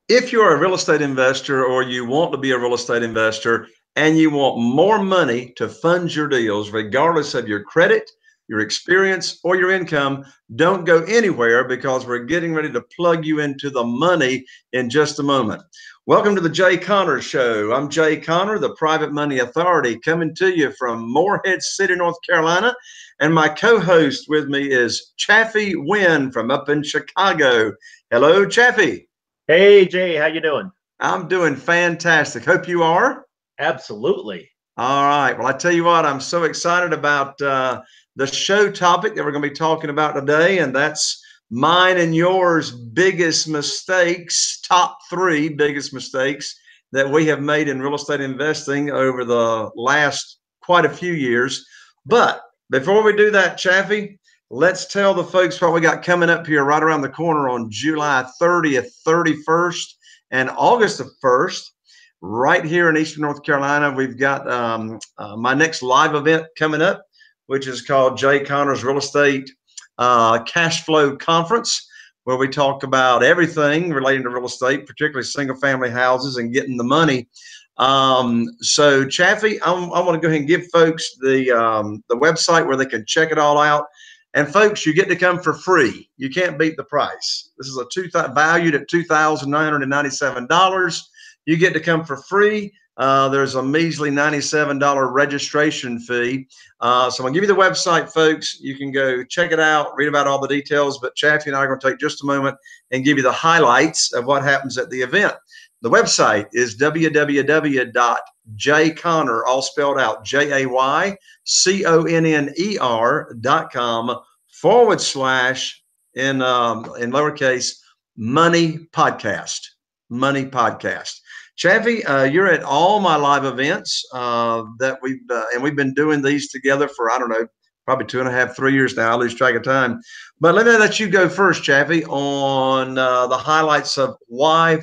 If you're a real estate investor or you want to be a real estate investor and you want more money to fund your deals, regardless of your credit, your experience, or your income, don't go anywhere because we're getting ready to plug you into the money in just a moment. Welcome to the Jay Conner Show. I'm Jay Conner, the Private Money Authority, coming to you from Morehead City, North Carolina. And my co-host with me is Chaffee Wynn from up in Chicago. Hello, Chaffee. Hey Jay, how you doing? I'm doing fantastic. Hope you are. Absolutely. All right. Well, I tell you what, I'm so excited about the show topic that we're going to be talking about today, and that's mine and yours biggest mistakes, top three biggest mistakes that we have made in real estate investing over the last quite a few years. But before we do that, Chaffee, let's tell the folks what we got coming up here right around the corner on July 30th, 31st, and August the 1st. Right here in Eastern North Carolina, we've got my next live event coming up, which is called Jay Conner's Real Estate Cash Flow Conference, where we talk about everything relating to real estate, particularly single family houses and getting the money. So Chaffee, I want to go ahead and give folks the website where they can check it all out. And folks, you get to come for free. You can't beat the price. This is valued at $2,997. You get to come for free. There's a measly $97 registration fee. So I'm going to give you the website, folks. You can go check it out, read about all the details. But Chaffee and I are going to take just a moment and give you the highlights of what happens at the event. The website is www.jayconner, all spelled out, JAYCONNER.com/, in lowercase, money podcast. Money podcast. Chaffee, you're at all my live events that we've been doing these together for, I don't know, probably 2.5, 3 years now. I lose track of time. But let me let you go first, Chaffee, on the highlights of why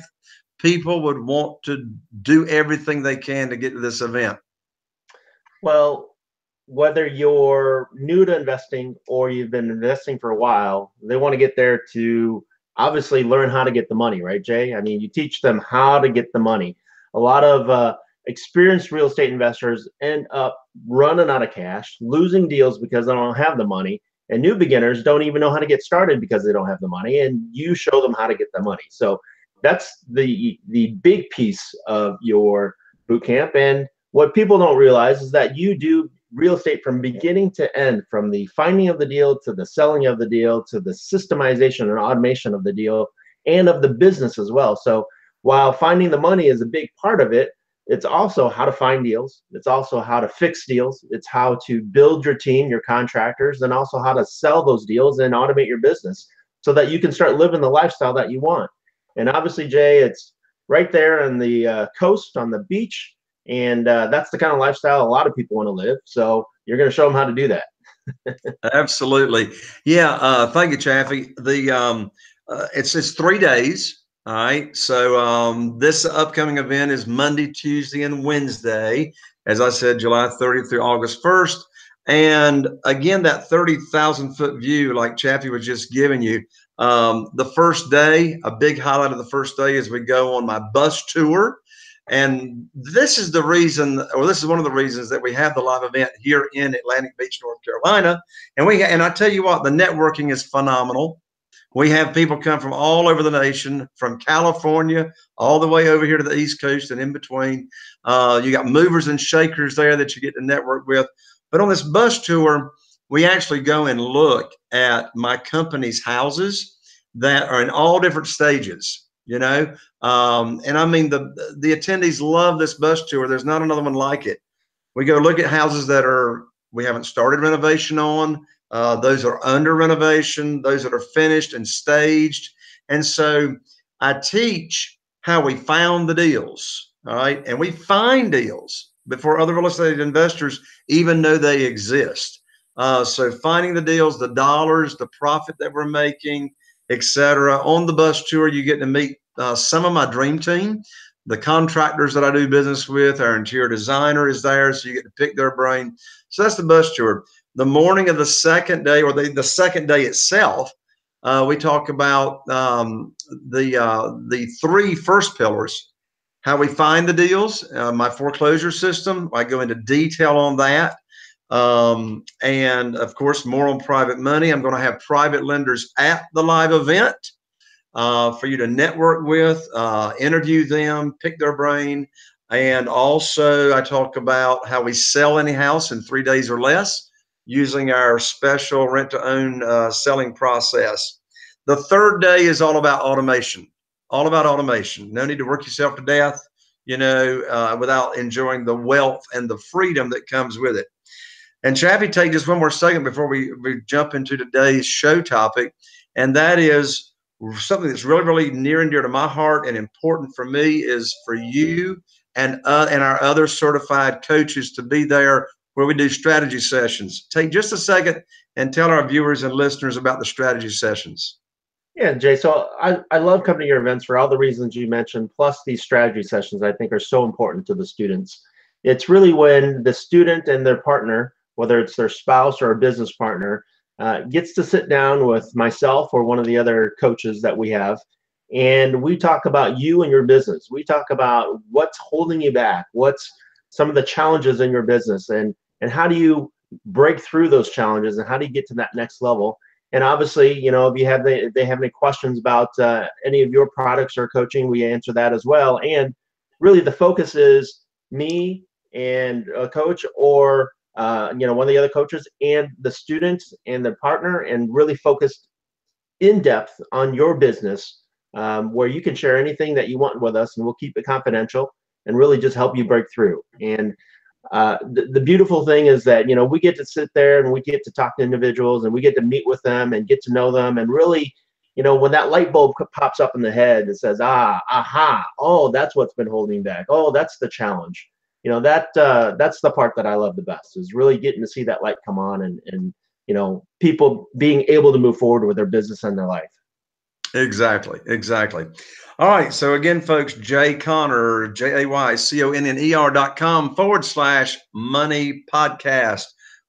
people would want to do everything they can to get to this event. Well, whether you're new to investing or you've been investing for a while, they want to get there to obviously learn how to get the money, right, Jay? I mean, you teach them how to get the money. A lot of experienced real estate investors end up running out of cash, losing deals because they don't have the money. And new beginners don't even know how to get started because they don't have the money. And you show them how to get the money. So that's the big piece of your boot camp. And what people don't realize is that you do real estate from beginning to end, from the finding of the deal to the selling of the deal to the systemization and automation of the deal and of the business as well. So while finding the money is a big part of it, it's also how to find deals. It's also how to fix deals. It's how to build your team, your contractors, and also how to sell those deals and automate your business so that you can start living the lifestyle that you want. And obviously, Jay, it's right there on the coast, on the beach. And that's the kind of lifestyle a lot of people want to live. So you're going to show them how to do that. Absolutely. Yeah. Thank you, Chaffee. It's 3 days. All right. So this upcoming event is Monday, Tuesday, and Wednesday. As I said, July 30th through August 1st. And again, that 30,000 foot view, like Chaffee was just giving you, the first day, a big highlight of the first day is we go on my bus tour. And this is the reason, or this is one of the reasons that we have the live event here in Atlantic Beach, North Carolina. And I tell you what, the networking is phenomenal. We have people come from all over the nation, from California all the way over here to the East Coast and in between. You got movers and shakers there that you get to network with. But on this bus tour, we actually go and look at my company's houses that are in all different stages, you know. And I mean, the attendees love this bus tour. There's not another one like it. We go look at houses that we haven't started renovation on, those are under renovation, those that are finished and staged. And so I teach how we found the deals, all right? And we find deals before other real estate investors even know they exist. So finding the deals, the dollars, the profit that we're making, etc. On the bus tour, you get to meet some of my dream team, the contractors that I do business with. Our interior designer is there, so you get to pick their brain. So that's the bus tour. The morning of the second day, or the second day itself, We talk about the three first pillars: how we find the deals, my foreclosure system. I go into detail on that. And of course, more on private money. I'm going to have private lenders at the live event for you to network with, interview them, pick their brain. And also, I talk about how we sell any house in 3 days or less using our special rent to own selling process. The third day is all about automation. All about automation. No need to work yourself to death, without enjoying the wealth and the freedom that comes with it. And Chappie, take just one more second before we jump into today's show topic, and that is something that's really, really near and dear to my heart and important for me is for you and our other certified coaches to be there where we do strategy sessions. Take just a second and tell our viewers and listeners about the strategy sessions. Yeah, Jay. So I love coming to your events for all the reasons you mentioned, plus these strategy sessions I think are so important to the students. It's really when the student and their partner, whether it's their spouse or a business partner, gets to sit down with myself or one of the other coaches that we have, and we talk about you and your business. We talk about what's holding you back, what's some of the challenges in your business, and how do you break through those challenges, and how do you get to that next level. And obviously, if you have they have any questions about any of your products or coaching, we answer that as well. And really, the focus is me and a coach, or one of the other coaches and the students and the partner, and really focused in depth on your business, where you can share anything that you want with us, and we'll keep it confidential and really just help you break through. And the beautiful thing is that, we get to sit there and we get to talk to individuals and we get to meet with them and get to know them. And really, when that light bulb pops up in the head and says, aha, oh, that's what's been holding back. Oh, that's the challenge. That's the part that I love the best, is really getting to see that light come on and people being able to move forward with their business and their life. Exactly. All right. So again, folks, Jay Conner, JayConner.com/money podcast.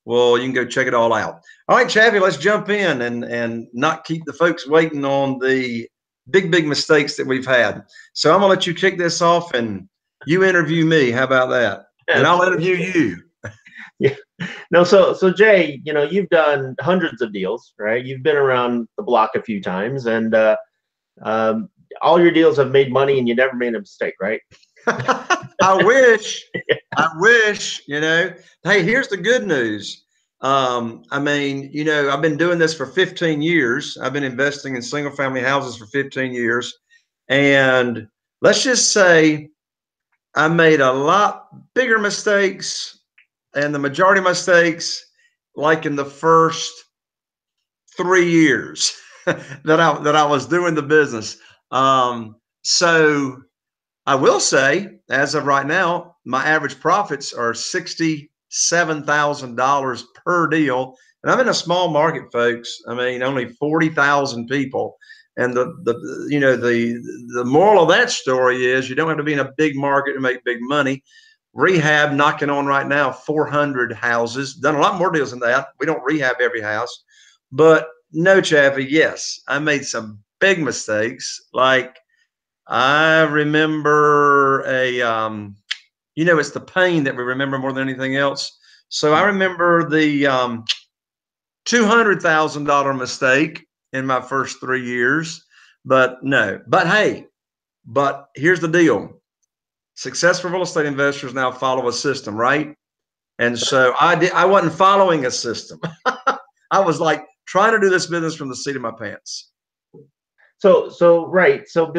Well, you can go check it all out. All right, Chappie, let's jump in and not keep the folks waiting on the big mistakes that we've had. So I'm going to let you kick this off and you interview me. How about that? And I'll interview you. Yeah. No, so Jay, you've done hundreds of deals, right? You've been around the block a few times, and all your deals have made money, and you never made a mistake, right? I wish. Hey, here's the good news. I've been doing this for 15 years. I've been investing in single family houses for 15 years. And let's just say I made a lot bigger mistakes, and the majority of mistakes like in the first 3 years that I was doing the business. So I will say, as of right now, my average profits are $67,000 per deal. And I'm in a small market, folks. Only 40,000 people. And the moral of that story is you don't have to be in a big market to make big money. Rehab knocking on right now, 400 houses. Done a lot more deals than that. We don't rehab every house. But no, Chaffee, yes, I made some big mistakes. Like I remember it's the pain that we remember more than anything else. So I remember the $200,000 mistake in my first 3 years. But here's the deal. Successful real estate investors now follow a system, right? And so I wasn't following a system. I was like trying to do this business from the seat of my pants. So right. So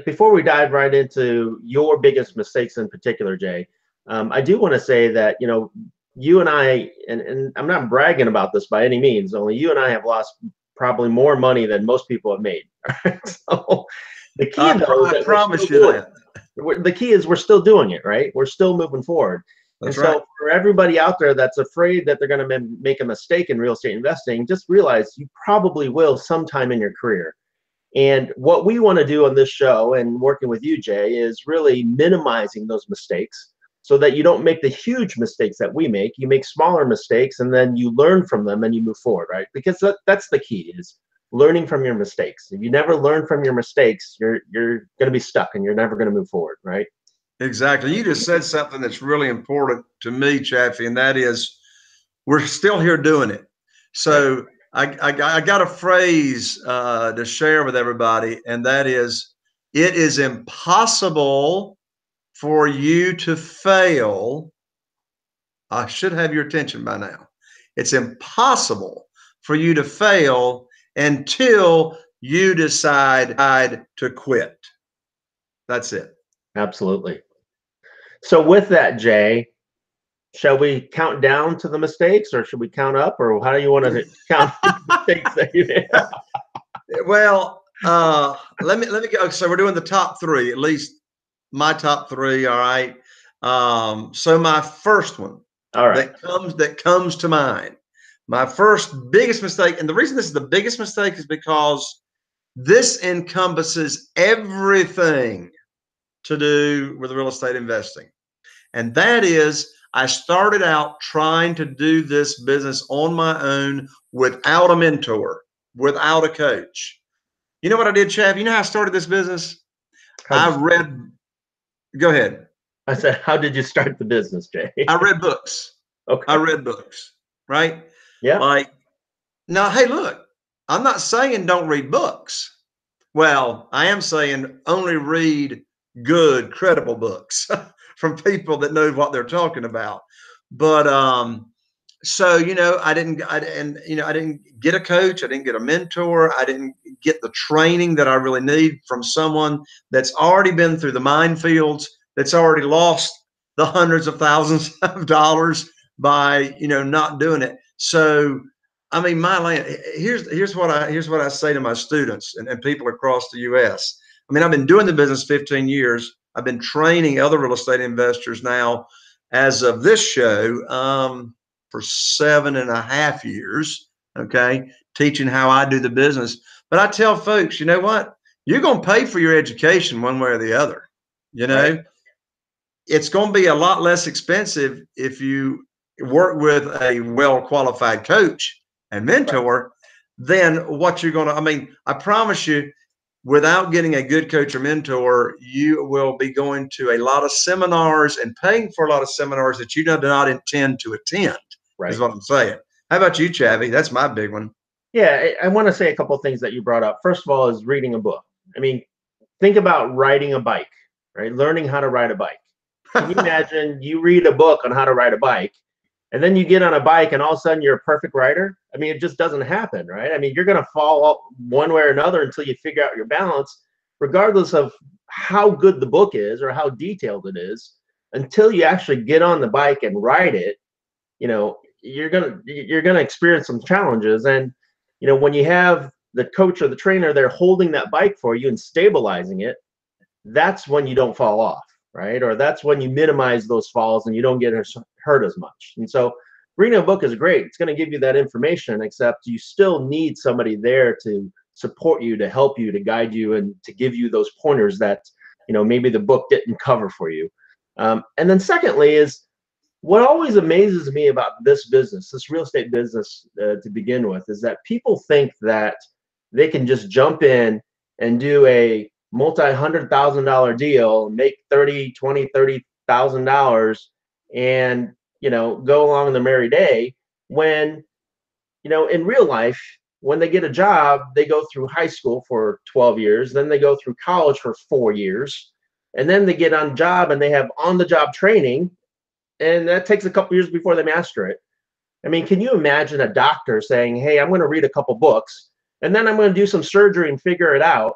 before we dive right into your biggest mistakes in particular, Jay, I do want to say that, you and I, and I'm not bragging about this by any means, only you and I have lost probably more money than most people have made. So the key, I promise you that. The key is we're still doing it, right? We're still moving forward. That's and so right. For everybody out there that's afraid that they're going to make a mistake in real estate investing, just realize you probably will sometime in your career. And what we want to do on this show and working with you, Jay, is really minimizing those mistakes so that you don't make the huge mistakes that we make. You make smaller mistakes and then you learn from them and you move forward, right? Because that's the key, is learning from your mistakes. If you never learn from your mistakes, you're going to be stuck and you're never going to move forward, right? Exactly. You just said something that's really important to me, Chaffee, and that is we're still here doing it. So I got a phrase to share with everybody, and that is, it is impossible for you to fail. I should have your attention by now. It's impossible for you to fail until you decide to quit. That's it. Absolutely. So with that, Jay, shall we count down to the mistakes, or should we count up, or how do you want to count the mistakes that you made? Well, let me go. So we're doing the top three, at least my top three. All right. So my first one All right. that comes to mind, my first biggest mistake, and the reason this is the biggest mistake is because this encompasses everything to do with real estate investing. And that is, I started out trying to do this business on my own without a mentor, without a coach. You know what I did, Chav? You know how I started this business? I read, go ahead. I said, how did you start the business, Jay? I read books. Okay. I read books, right? Yeah. Like, now, hey, look, I'm not saying don't read books. Well, I am saying only read good, credible books from people that know what they're talking about. But so I didn't get a coach, I didn't get a mentor, I didn't get the training that I really need from someone that's already been through the minefields, that's already lost the hundreds of thousands of dollars by not doing it. So I mean, my land. Here's what I say to my students and people across the U.S. I mean, I've been doing the business 15 years. I've been training other real estate investors now, as of this show, for 7.5 years. Okay, teaching how I do the business. But I tell folks, you know what? You're going to pay for your education one way or the other. Right. It's going to be a lot less expensive if you work with a well-qualified coach and mentor than what you're going to. I mean, I promise you, without getting a good coach or mentor, you will be going to a lot of seminars and paying for a lot of seminars that you do not intend to attend. Right. Is what I'm saying. How about you, Chavi? That's my big one. Yeah, I want to say a couple of things that you brought up. First of all, is reading a book. I mean, think about riding a bike, right? Learning how to ride a bike. Can you imagine you read a book on how to ride a bike, and then you get on a bike and all of a sudden you're a perfect rider? I mean, it just doesn't happen, right? I mean, you're going to fall one way or another until you figure out your balance, regardless of how good the book is or how detailed it is. Until you actually get on the bike and ride it, you're gonna experience some challenges. And when you have the coach or the trainer there holding that bike for you and stabilizing it, that's when you don't fall off, right? Or that's when you minimize those falls and you don't get hurt as much. And so reading a book is great. It's going to give you that information, except you still need somebody there to support you, to help you, to guide you, and to give you those pointers that maybe the book didn't cover for you. And then secondly is, what always amazes me about this business, this real estate business to begin with, is that people think that they can just jump in and do a multi-$100,000 deal, make $30,000 and go along the merry day, when in real life, when they get a job, they go through high school for 12 years, then they go through college for 4 years, and then they get on job and they have on-the-job training, and that takes a couple years before they master it. I mean, can you imagine a doctor saying, hey, I'm going to read a couple books and then I'm going to do some surgery and figure it out,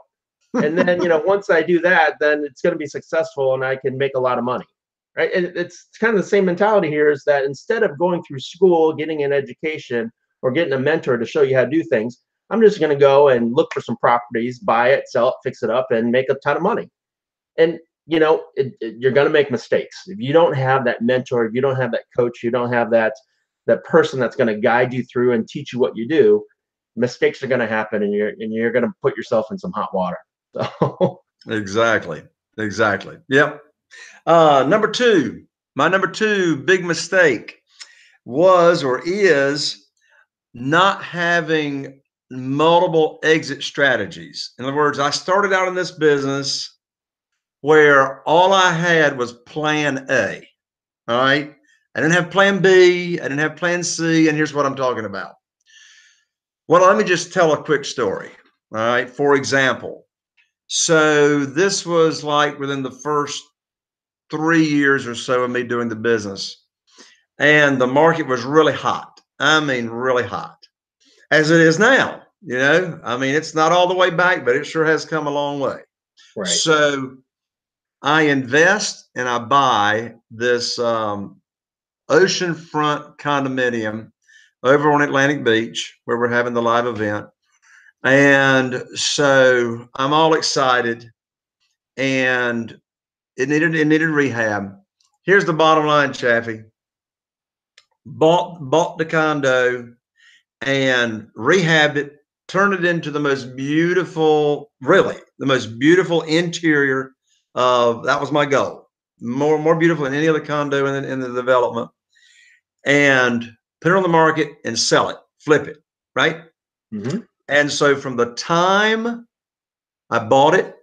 and then once I do that, then it's going to be successful and I can make a lot of money, right? And it's kind of the same mentality here, is that instead of going through school, getting an education, or getting a mentor to show you how to do things, I'm just going to go and look for some properties, buy it, sell it, fix it up, and make a ton of money. And you're going to make mistakes if you don't have that mentor, if you don't have that coach, you don't have that person that's going to guide you through and teach you what you do. Mistakes are going to happen, and you're going to put yourself in some hot water. So Exactly. Yep. My number two big mistake was or is not having multiple exit strategies. In other words, I started out in this business where all I had was plan A. All right. I didn't have plan B. I didn't have plan C. And here's what I'm talking about. Well, let me just tell a quick story. All right. For example, so this was like within the first 3 years or so of me doing the business. And the market was really hot. I mean, really hot, as it is now. I mean, it's not all the way back, but it sure has come a long way. Right. So I invest and I buy this oceanfront condominium over on Atlantic Beach where we're having the live event. And so I'm all excited, and it needed rehab. Here's the bottom line, Chaffee. Bought the condo and rehabbed it, turned it into the most beautiful, really, the most beautiful interior of, that was my goal. More beautiful than any other condo in the development. And put it on the market and sell it, flip it, right? Mm-hmm. And so from the time I bought it,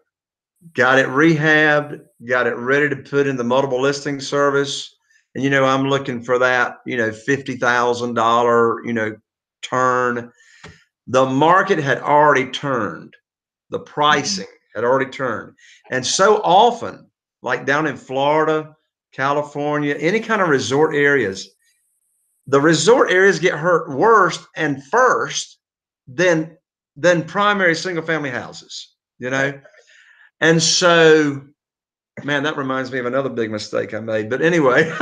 got it rehabbed, got it ready to put in the multiple listing service, and I'm looking for that, $50,000, turn. The market had already turned. The pricing had already turned. And so often, like down in Florida, California, any kind of resort areas, the resort areas get hurt worse and first than primary single family houses, And so, man, that reminds me of another big mistake I made. But anyway,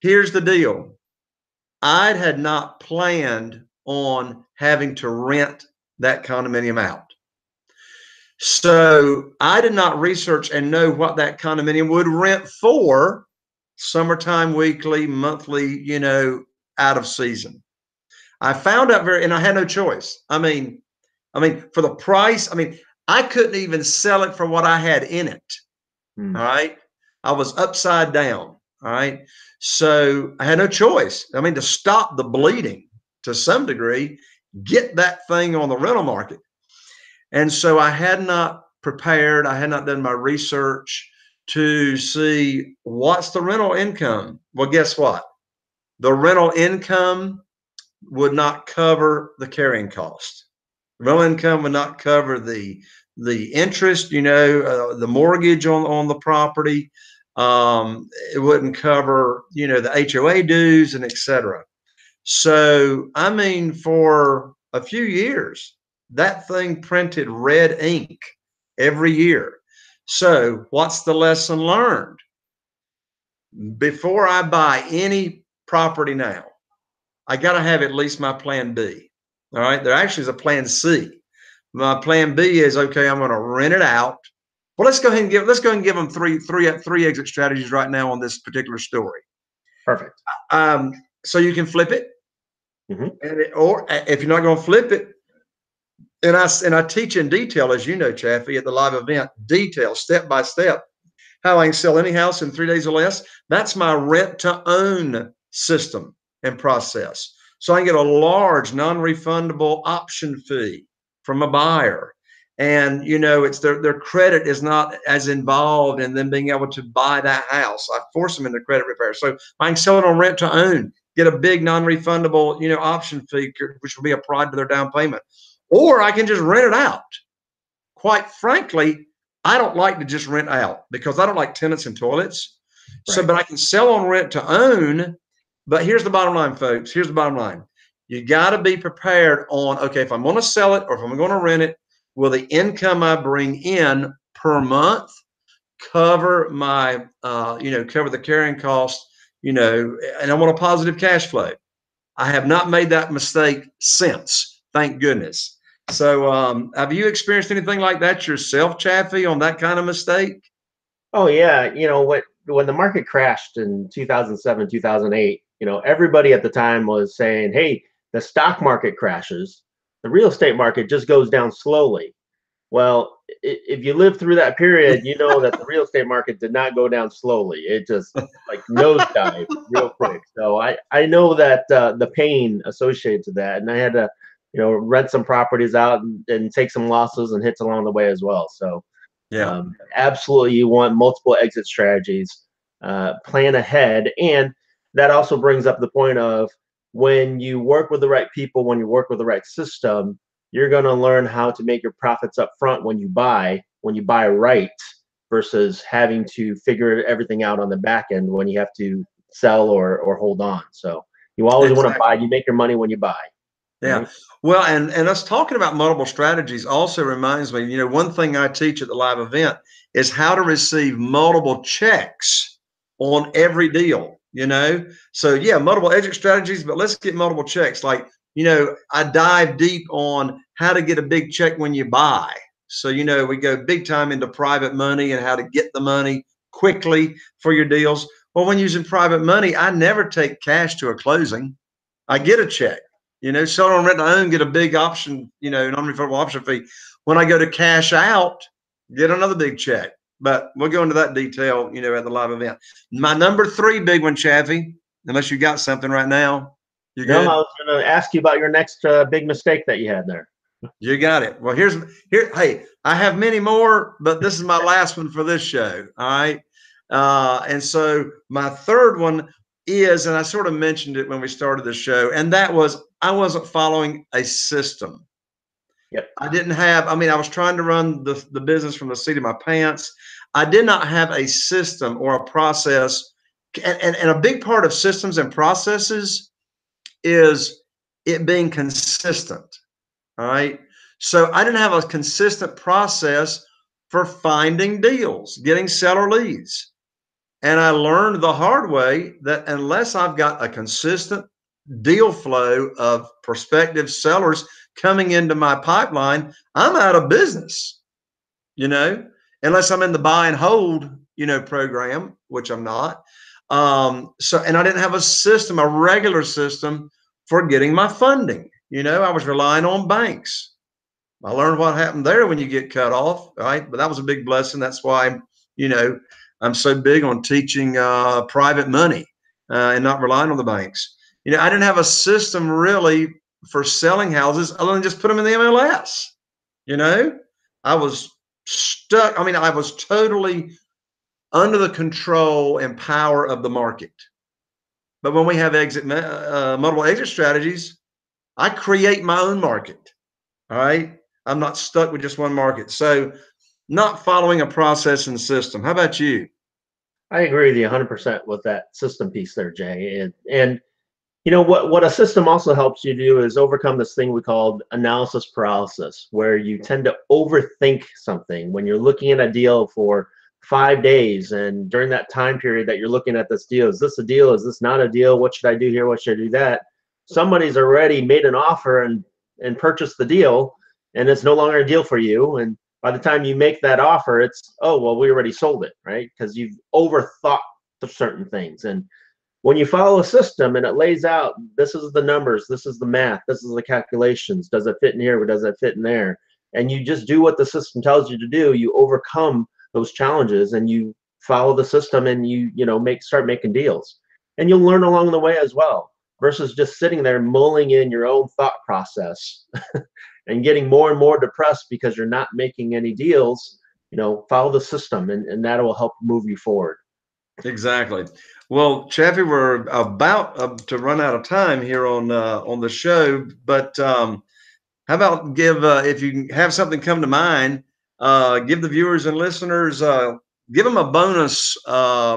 here's the deal. I had not planned on having to rent that condominium out. So I did not research and know what that condominium would rent for summertime, weekly, monthly, out of season. I found out and I had no choice. I mean, for the price, I couldn't even sell it for what I had in it. All right. I was upside down. All right. So I had no choice. To stop the bleeding to some degree, get that thing on the rental market. And so I had not prepared. I had not done my research to see what's the rental income. Well, guess what? The rental income would not cover the carrying cost. Rental income would not cover the interest, the mortgage on the property. It wouldn't cover, the HOA dues and et cetera. So, for a few years, that thing printed red ink every year. So what's the lesson learned? Before I buy any property now, I got to have at least my plan B. All right. There actually is a plan C. My plan B is, okay, I'm going to rent it out. Well, let's go ahead and give them three exit strategies right now on this particular story. Perfect. So you can flip it, or if you're not going to flip it, and I teach in detail, as you know, Chaffee, at the live event, detail, step by step, how I can sell any house in 3 days or less. That's my rent to own system and process. So I can get a large non-refundable option fee from a buyer. And, it's their credit is not as involved in them being able to buy that house. I force them into credit repair. So I can sell it on rent to own, get a big non-refundable, option fee, which will be applied to their down payment. Or I can just rent it out. Quite frankly, I don't like to just rent out because I don't like tenants and toilets. Right. So, but I can sell on rent to own. But here's the bottom line, folks. Here's the bottom line. You got to be prepared on, okay, if I'm going to sell it or if I'm going to rent it, will the income I bring in per month cover my, cover the carrying cost, and I want a positive cash flow. I have not made that mistake since, thank goodness. So have you experienced anything like that yourself, Chaffee, on that kind of mistake? Oh, yeah. When the market crashed in 2007, 2008, everybody at the time was saying, hey, the stock market crashes. The real estate market just goes down slowly. Well, if you live through that period, you know that the real estate market did not go down slowly. It just like nosedived real quick. So I know that the pain associated to that, and I had to, rent some properties out and take some losses and hits along the way as well. So Yeah. absolutely, you want multiple exit strategies. Plan ahead, and that also brings up the point of when you work with the right people, when you work with the right system, you're going to learn how to make your profits up front when you buy right, versus having to figure everything out on the back end when you have to sell or hold on. So you always want to buy. Exactly. You make your money when you buy, Yeah. right? Well, and us talking about multiple strategies also reminds me, one thing I teach at the live event is how to receive multiple checks on every deal. So yeah, multiple exit strategies, but let's get multiple checks. Like, I dive deep on how to get a big check when you buy. So, we go big time into private money and how to get the money quickly for your deals. Well, when using private money, I never take cash to a closing. I get a check. Sell on rent to own, get a big option, non-refundable option fee. When I go to cash out, get another big check. But we'll go into that detail, at the live event. My number 3 big one, Chaffee, unless you got something right now. You No, I good? was going to ask you about your next big mistake that you had there. You got it. Well, here. Hey, I have many more, but this is my last one for this show. All right. And so my third one is, and I sort of mentioned it when we started the show, and that was I wasn't following a system. Yep. I didn't have, I mean, I was trying to run the business from the seat of my pants. I did not have a system or a process. And a big part of systems and processes is it being consistent. All right. So I didn't have a consistent process for finding deals, getting seller leads. And I learned the hard way that unless I've got a consistent deal flow of prospective sellers coming into my pipeline, I'm out of business, you know, unless I'm in the buy and hold, program, which I'm not. And I didn't have a system, a regular system for getting my funding. I was relying on banks. I learned what happened there when you get cut off, right? But that was a big blessing. That's why, you know, I'm so big on teaching private money and not relying on the banks. I didn't have a system really for selling houses other than just put them in the MLS. You know, I was stuck. I mean, I was totally under the control and power of the market. But when we have multiple exit strategies, I create my own market. All right. I'm not stuck with just one market. So, not following a process and system. How about you? I agree with you 100% with that system piece there, Jay. And what a system also helps you do is overcome this thing we call analysis paralysis, where you tend to overthink something when you're looking at a deal for 5 days. And during that time period that you're looking at this deal, is this a deal? Is this not a deal? What should I do here? What should I do that? Somebody's already made an offer and purchased the deal, and it's no longer a deal for you. And by the time you make that offer, it's, oh, well, we already sold it, right? Because you've overthought certain things. And when you follow a system and it lays out, this is the numbers, this is the math, this is the calculations, does it fit in here or does it fit in there? And you just do what the system tells you to do, you overcome those challenges and you follow the system and start making deals. And you'll learn along the way as well, versus just sitting there mulling in your own thought process and getting more and more depressed because you're not making any deals. Follow the system, and that will help move you forward. Exactly. Well, Chaffee, we're about to run out of time here on the show, but how about give if you have something come to mind, give the viewers and listeners give them a bonus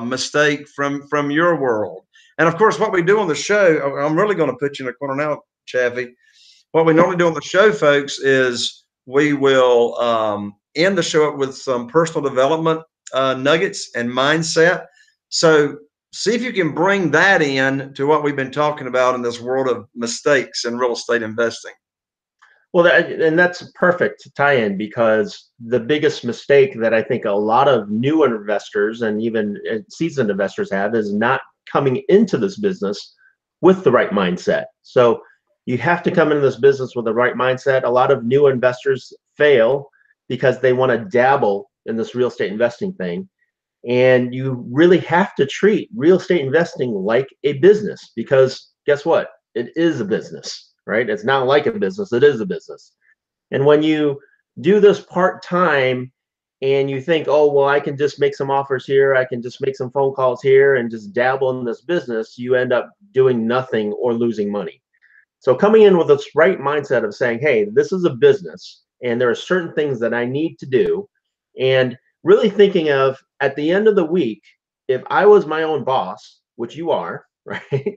mistake from your world. And of course, what we do on the show, I'm really going to put you in a corner now, Chaffee. What we normally do on the show, folks, is we will end the show up with some personal development nuggets and mindset. So see if you can bring that in to what we've been talking about in this world of mistakes in real estate investing. Well, and that's perfect tie-in, because the biggest mistake that I think a lot of new investors and even seasoned investors have is not coming into this business with the right mindset. So you have to come into this business with the right mindset. A lot of new investors fail because they want to dabble in this real estate investing thing. And you really have to treat real estate investing like a business, because guess what? It is a business, right? It's not like a business, it is a business. And when you do this part-time and you think, oh, well, I can just make some offers here, I can just make some phone calls here and just dabble in this business, you end up doing nothing or losing money. So coming in with this right mindset of saying, hey, this is a business and there are certain things that I need to do, and really thinking of, at the end of the week, if I was my own boss, which you are, right?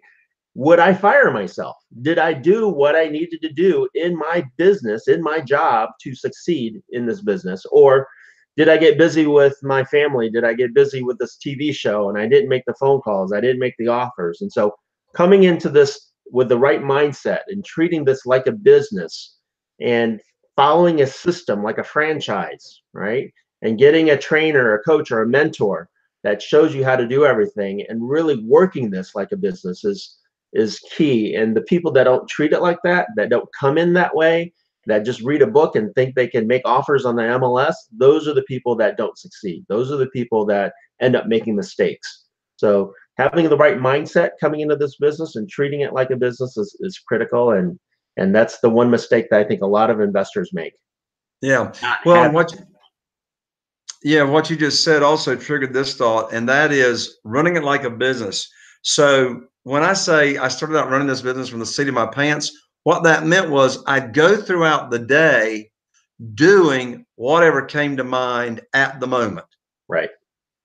Would I fire myself? Did I do what I needed to do in my business, in my job, to succeed in this business? Or did I get busy with my family? Did I get busy with this TV show and I didn't make the phone calls? I didn't make the offers. And so coming into this with the right mindset and treating this like a business and following a system like a franchise, right? And getting a trainer, a coach, or a mentor that shows you how to do everything, and really working this like a business is key. And the people that don't treat it like that don't come in that way, that just read a book and think they can make offers on the MLS, those are the people that don't succeed. Those are the people that end up making mistakes. So having the right mindset coming into this business and treating it like a business is critical. And that's the one mistake that I think a lot of investors make. Yeah. Well, what you just said also triggered this thought, and that is running it like a business. So when I say I started out running this business from the seat of my pants, what that meant was I'd go throughout the day doing whatever came to mind at the moment. Right.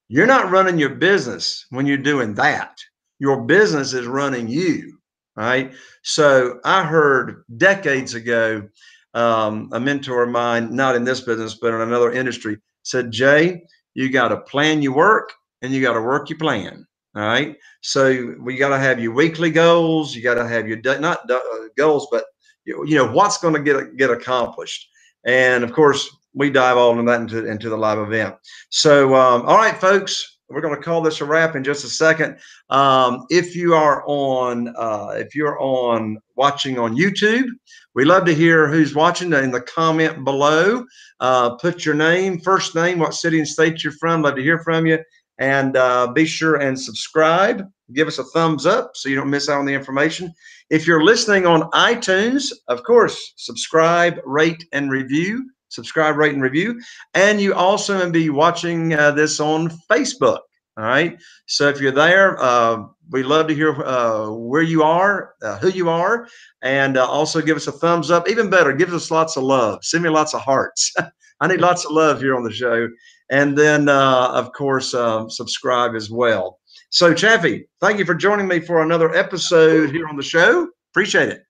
You're not running your business when you're doing that. Your business is running you, right? So I heard decades ago, a mentor of mine, not in this business, but in another industry, said, Jay, you got to plan your work and you got to work your plan. All right. So we got to have your weekly goals. You got to have your goals, but you know what's going to get accomplished. And of course, we dive all into that into the live event. So, all right, folks, we're going to call this a wrap in just a second. If you're on watching on YouTube, we love to hear who's watching in the comment below. Put your name, first name, what city and state you're from. Love to hear from you. And be sure and subscribe. Give us a thumbs up so you don't miss out on the information. If you're listening on iTunes, of course, subscribe, rate, and review. Subscribe, rate, and review. And you also may be watching this on Facebook. All right. So if you're there, we love to hear where you are, who you are, and also give us a thumbs up. Even better, give us lots of love. Send me lots of hearts. I need lots of love here on the show. And then, of course, subscribe as well. So, Chaffee, thank you for joining me for another episode here on the show. Appreciate it.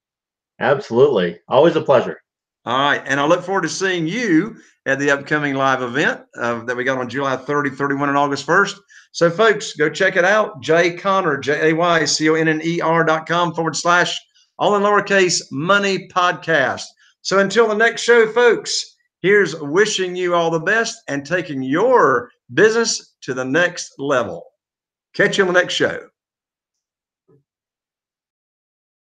Absolutely. Always a pleasure. All right. And I look forward to seeing you at the upcoming live event that we got on July 30, 31, and August 1st. So, folks, go check it out. Jay Conner, JAYCONNER.com / all in lowercase money podcast. So until the next show, folks, here's wishing you all the best and taking your business to the next level. Catch you on the next show.